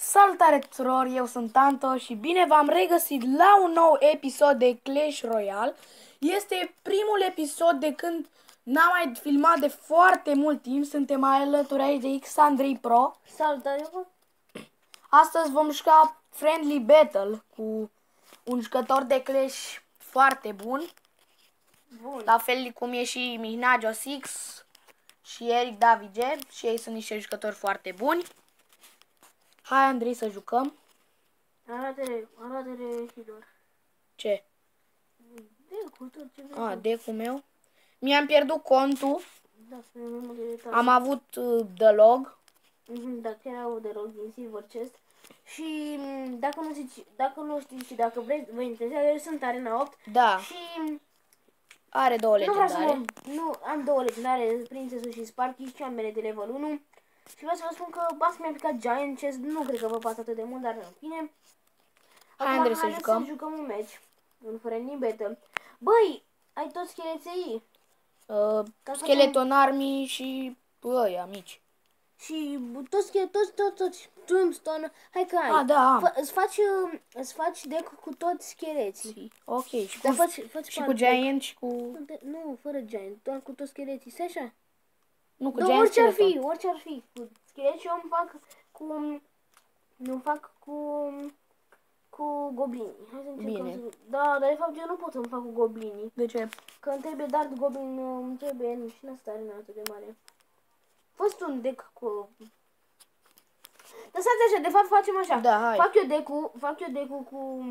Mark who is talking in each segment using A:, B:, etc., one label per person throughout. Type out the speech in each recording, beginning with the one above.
A: Salutare tuturor, eu sunt Anto și bine v-am regăsit la un nou episod de Clash Royale. Este primul episod de când n-am mai filmat de foarte mult timp. Suntem alături aici de Xandrei Pro.
B: Salutare!
A: Astăzi vom juca Friendly Battle cu un jucător de Clash foarte bun.
B: Bun.
A: La fel cum e și Mihnagio Six și Eric Davige, și ei sunt niște jucători foarte buni. Hai, Andrei, să jucăm.
B: Arată-le Hilor.
A: Ce?
B: Decul, tot ce vrei.
A: Decul meu. Mi-am pierdut contul.
B: Da, spune mai multe detalii.
A: Am avut The Log.
B: Da, chiar au de rog din Silver Chest. Și dacă nu știți și dacă vreți, vă interesează, eu sunt Arena 8.
A: Da.
B: Și
A: Are două
B: nu vreau să
A: legendare.
B: nu, am două legendare, Princesul și Sparky, și ambele de level 1. Și vreau să vă spun că bas mi-a picat Giant Chest, nu cred că vă pasă atât de mult, dar în fine.
A: Hai, Andrei, să jucăm.
B: Să jucăm un match. Un Friendly Battle. Băi, ai toți scheleții.
A: Skeleton Army și ăia mici.
B: Și toți Tombstone. Hai că ai.
A: Da, am.
B: Îți faci deck cu toți scheleții.
A: Ok, și
B: Dar
A: cu,
B: faci
A: și cu Giant și cu...
B: Nu, fără Giant, doar cu toți scheleții. Stai așa?
A: Nu, cu
B: Da,
A: Giant Skeleton.
B: orice ar fi. Cu scheleții eu îmi fac cu... Nu fac cu goblini. Hai să încercăm.
A: Bine.
B: Da, dar de fapt eu nu pot să-mi fac cu goblinii.
A: De ce?
B: Că îmi trebuie Dart Goblin, îmi trebuie nu și n-asta are atât de mare. Fost un deck cu... Dar stați așa, de fapt facem așa.
A: Da, hai.
B: Fac eu deck-ul cu...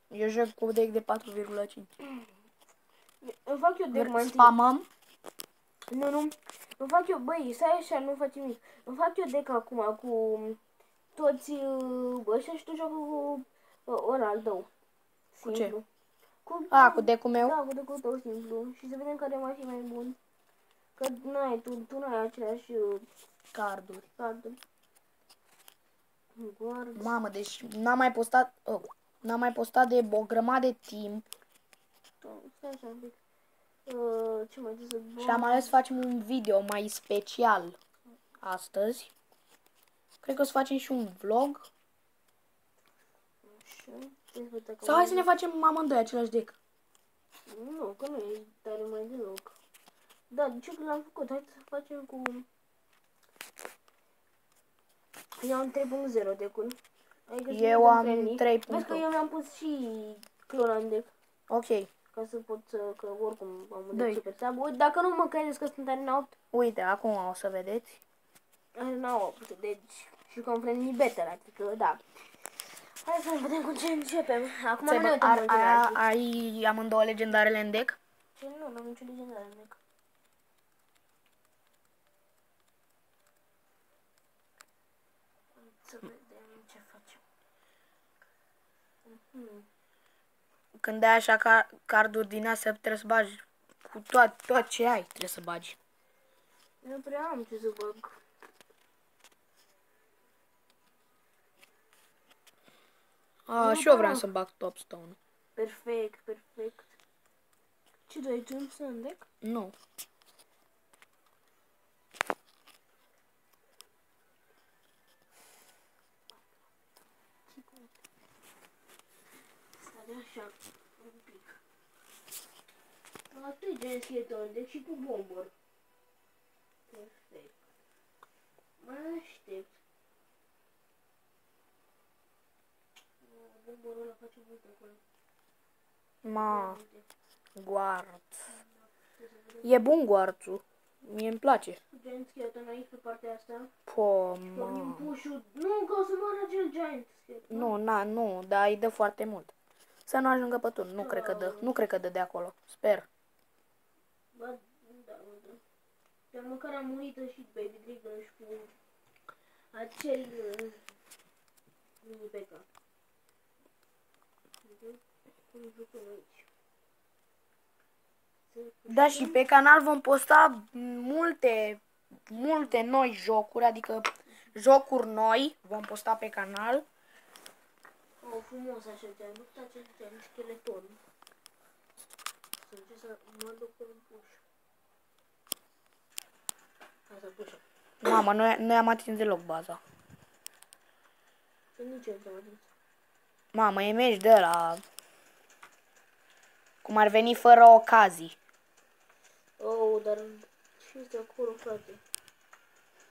A: Eu joc cu deck de 4,5.
B: Îmi fac eu deck mai întâi.
A: Spamăm?
B: Nu. Îmi fac eu, băi, stai așa, nu faci nimic. Îmi fac eu deck acum cu toți ăștia și tu joci cu ăla al tău.
A: Cu ce?
B: Simplu.
A: Cu deck-ul meu?
B: Da, cu deck-ul tău simplu. Și să vedem care mai fi mai bun. Că tu n-ai aceleași
A: Carduri.
B: Guard.
A: Mamă, deci n-am mai postat de o grămadă de timp.
B: Stai așa un pic. Ce mai trebuie să...
A: Și am ales să facem un video mai special astăzi. Cred că o să facem și un vlog.
B: Așa.
A: Sau hai să ne facem amândoi același deck.
B: Nu, că nu e tare mai deloc. Da, ce că l-am făcut? Hai să facem cu... Eu am 3.0 deck-ul.
A: Eu am 3.8.
B: Vezi că eu mi-am pus și clona în deck.
A: Ok.
B: Ca să pot să... Că oricum am un deck super tab. Uite, dacă nu mă credeți că sunt Arena 8.
A: Uite, acum o să vedeți.
B: Arena 8, deci... Și cu un Friendly Battle, adică, da. Hai să vedem cu ce începem. Acum nu ne uităm în
A: ai amândouă legendarele în deck?
B: Ce nu, n-am nicio legendare în deck. Să vedem ce facem.
A: Când ai așa carduri din astea, trebuie să bagi cu tot ce ai, trebuie să bagi.
B: Nu prea am ce să bag.
A: Și eu vreau să bag Topstone.
B: Perfect. Ce doi tu nu sunt în deck?
A: Nu.
B: Stai așa, un pic. Tu-i gen scheleton, deci și cu bombor. Perfect. Mai aștept. Bomborul ăla face multe acolo.
A: Guard. E bun guardul. Mie îmi place.
B: Giant skeleton aici pe partea asta.
A: Mamă.
B: Nu, că o să moară acel giant skeleton.
A: Nu, dar îi dă foarte mult. Să nu ajungă pe turn. Nu cred că dă de acolo. Sper.
B: Ba, da. Dar măcar am murit și Baby Dragon și cu acel mini P.K.
A: Da, și pe canal vom posta multe noi jocuri, adică jocuri noi vom posta pe canal.
B: Frumos așa, ți-am luat acel skeleton. Să încerc să mă duc pe un puș. Hai să pușă.
A: Mamă, noi am atins deloc baza.
B: Că nici eu nu am.
A: Mamă, e meci de ăla. Cum ar veni fără ocazii.
B: Oh, dar ce este acolo, frate?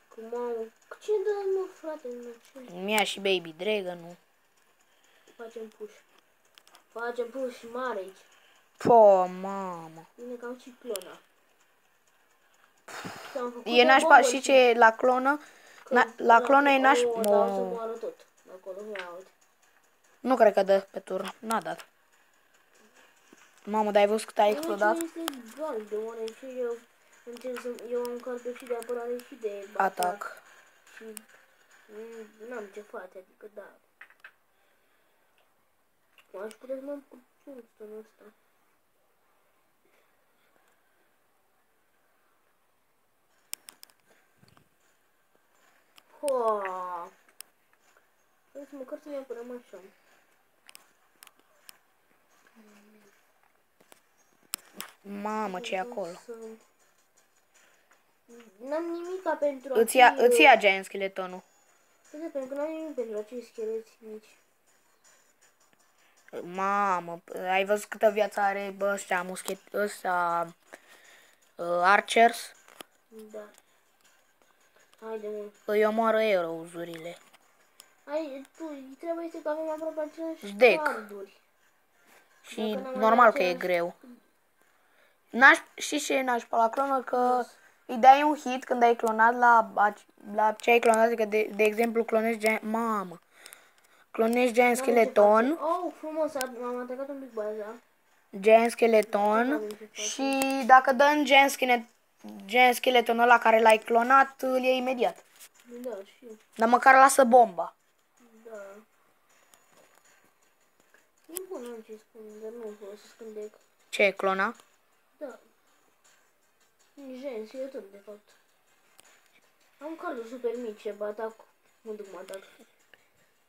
B: Că mamă, ce dă mă, frate, mă, ce?
A: Mia și Baby Dragon-ul.
B: Facem push. Facem push mare aici.
A: Po, mamă.
B: Vine cam și clona. S-am făcut
A: E
B: o
A: nașpa,
B: bombă
A: și ce e la clonă? La clonă e nașpa.
B: Oh, dar o să moară tot. Acolo, ia uite.
A: Nu cred că dă pe turn. N-a dat. Mamă, dar ai văzut cât a explodat?
B: Este egal, deoarece eu încerc să... Eu am carpe și de apărare și de
A: Atac.
B: Și n-am ce face, adică da. Aș putea să mă cu Kingston ăsta. Hoa! Hai să măcar să ne apărăm așa.
A: Mamă, ce e acolo?
B: N-am nimica pentru
A: Îți ia Giant Skeletonul.
B: Pentru că n-am nimic pentru acei scheleți mici.
A: Mamă, ai văzut câtă viață are ăștia, Archers?
B: Da. Haide, mă.
A: Îi omoară Arrows-urile.
B: Hai, trebuie să avem aproape aceleași
A: Deck.
B: carduri.
A: Și
B: Dacă
A: normal că e greu. Și ce e nașpa la clonă? Că îi dai un hit când ai clonat la ce ai clonat. Adică, de exemplu, clonezi Giant... Mamă! Clonezi Giant Skeleton.
B: Oh, frumos, am atacat un pic baza.
A: Giant Skeleton. Și dacă dă în Giant Skeleton ăla care l-ai clonat, îl iei imediat.
B: Da, știu.
A: Dar măcar lasă bomba.
B: Da. E bun, am ce spun, dar nu folosesc în deck.
A: Ce e clona?
B: Da. Gen, e tot, de fapt. Am carduri super mici, ce atac. Mă duc, mă atac.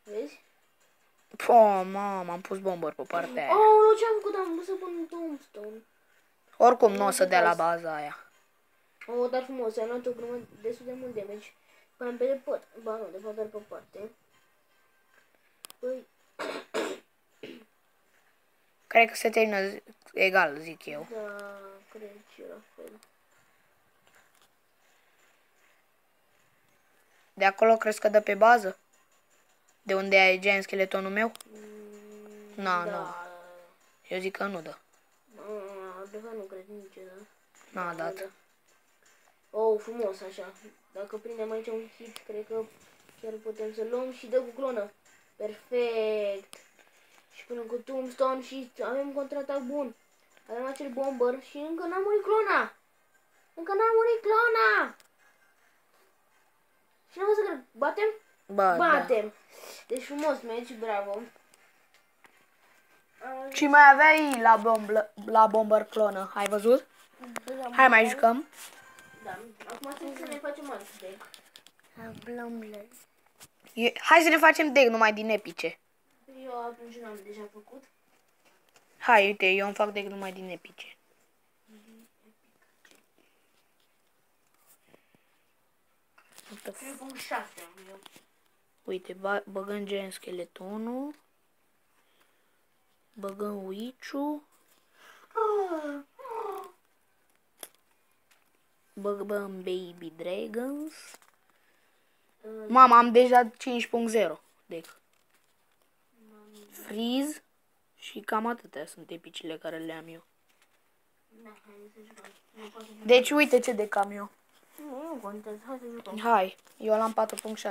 B: Vezi?
A: Po, mamă, am pus bomber pe partea aia.
B: Oh, ce-am făcut? Am pus să pun tombstone.
A: Oricum nu o să dea la baza aia.
B: Oh, dar frumos, am luat o grămadă destul de mult damage. Păi am pe departe. Ba nu, de fapt doar pe parte. Păi...
A: Cred că se termină egal, zic eu.
B: Da, cred și eu la fel.
A: De acolo crezi că dă pe bază? De unde ai Giant Skeletonul meu? Nu. Eu zic că nu dă.
B: De fapt nu cred nici, da.
A: N-a dat.
B: Oh, frumos așa. Dacă prindem aici un hit, cred că chiar putem să luăm și dă cu clonă. Perfect. Și punem cu tombstone și avem un contraatac bun. Avem acel bomber și încă n-a murit clona. Și n-am să cred. Batem? Batem. Da. Deci frumos meci, bravo.
A: Și mai aveai la bomber clonă, ai văzut? Hai mai jucăm.
B: Da, acum să ne facem alt deck.
A: Hai să ne facem deck numai din epice.
B: Eu atunci n-am deja făcut.
A: Hai, uite, eu îmi fac deck numai din epice.
B: Trebuie 6 am eu.
A: Uite, băgăm Giant Skeletonul. Băgăm Witch-ul. Băgăm Baby Dragons. Mama, am deja 5.0 deck. Freeze. Și cam atâtea sunt epicile care le am eu. Deci uite ce deck am eu.
B: Nu contează, hai să jucăm.
A: Hai, eu l-am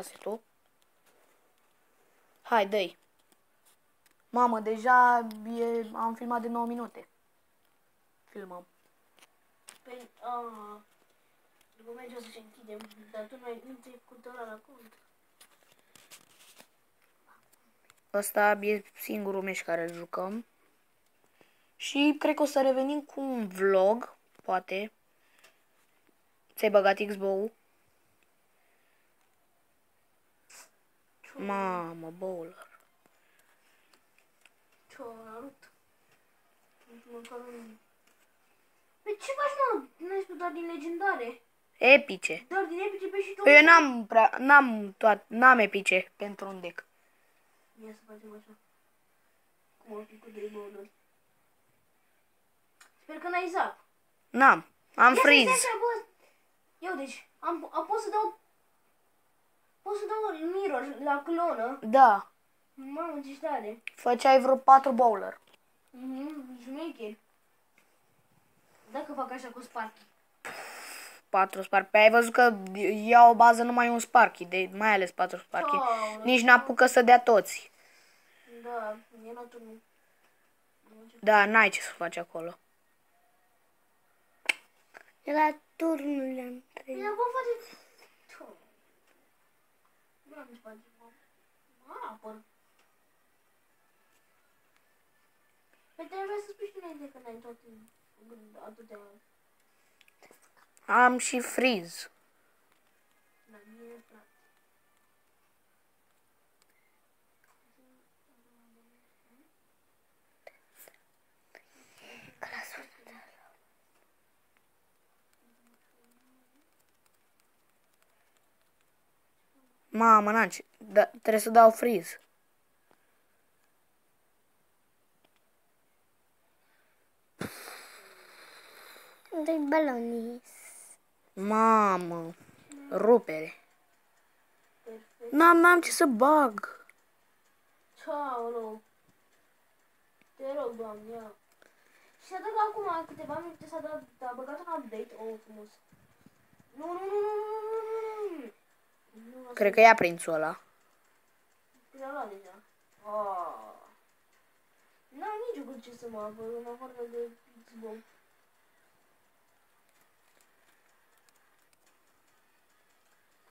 A: 4.6, tu? Hai, dă-i. Mamă, deja am filmat de 9 minute. Filmăm.
B: Păi, după meci o să se închidem, dar tu nu ți-ai făcut ăla la cont.
A: Ăsta e singurul meci care îl jucăm. Și cred că o să revenim cu un vlog, poate. Ți-ai băgat X-Bow-ul? Mamă, bowler.
B: Ce-o arăt? Păi ce faci, mă? N-ai spus doar din legendare?
A: Epice.
B: Doar din epice pe și tot?
A: Păi eu n-am epice pentru un deck.
B: Ia să facem așa. Cum ar fi cu 3 bowluri. Sper că n-ai zap.
A: N-am. Am
B: Ia
A: freeze.
B: stai așa, bă. Eu deci, pot să dau... Pot să dau mirror la clonă.
A: Da.
B: Mamă, ce tare.
A: Făceai vreo 4 bowler.
B: Șmecher. Dacă fac așa cu Sparky.
A: 4 Sparky. Pe ai văzut că ia o bază numai un Sparky, mai ales 4 Sparky. Nici n-apucă să dea toți.
B: Da, e la turnul.
A: Da, n-ai ce să faci acolo.
C: De la turnul am trei.
B: Ia, bă, face... Nu am ce face, bă. Apăr. Păi trebuie să spui și înainte că n-ai toate atâtea...
A: Am și freeze.
B: La mine, frate.
A: Mamă, n-am ce... Da, trebuie să dau freeze.
C: Doi baloni.
A: Mamă. Rupere.
B: Perfect.
A: N-am ce să bag.
B: Ceaulău. Te rog, Doamne, ia. Și a dat acum câteva minute, s-a băgat un update. Oh, frumos. Nu.
A: Cred că ia prințul ăla.
B: L-a luat deja. Oh. N-am nici cu ce să mă apăr, în afară de Xbox.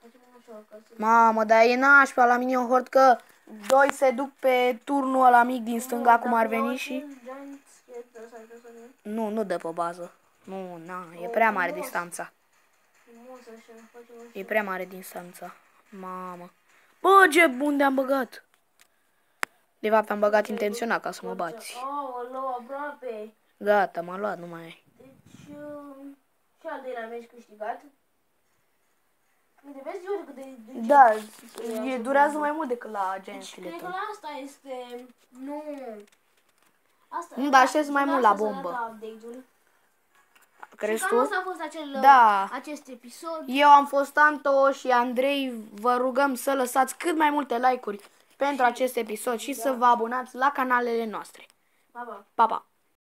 B: Facem așa, ca să...
A: Mamă, dar e nașpa la mine o hort că doi se duc pe turnul ăla mic din stânga cum ar veni și... Nu dă pe bază. Nu, e prea mare distanța.
B: Frumos așa, facem așa.
A: E prea mare distanța. Mamă. Bă, ce unde am băgat? De fapt am băgat intenționat ca să mă bați.
B: Aoleu, aproape.
A: Gata, m-a luat, nu mai e.
B: Deci, și al doilea meci câștigat. Uite, vezi, eu cât de...
A: Da, durează mai mult decât la Giant
B: Deci, cred că
A: Skeleton.
B: la asta este... Nu. Asta,
A: Nu, dar aștept mai mult la
B: asta se
A: bombă.
B: arată update-ul.
A: Crezi
B: Și cam
A: tu?
B: asta a fost
A: Da.
B: acest episod.
A: Eu am fost Anto și Andrei. Vă rugăm să lăsați cât mai multe like-uri pentru acest episod și să vă abonați la canalele noastre.
B: Pa, pa.
A: Pa, pa!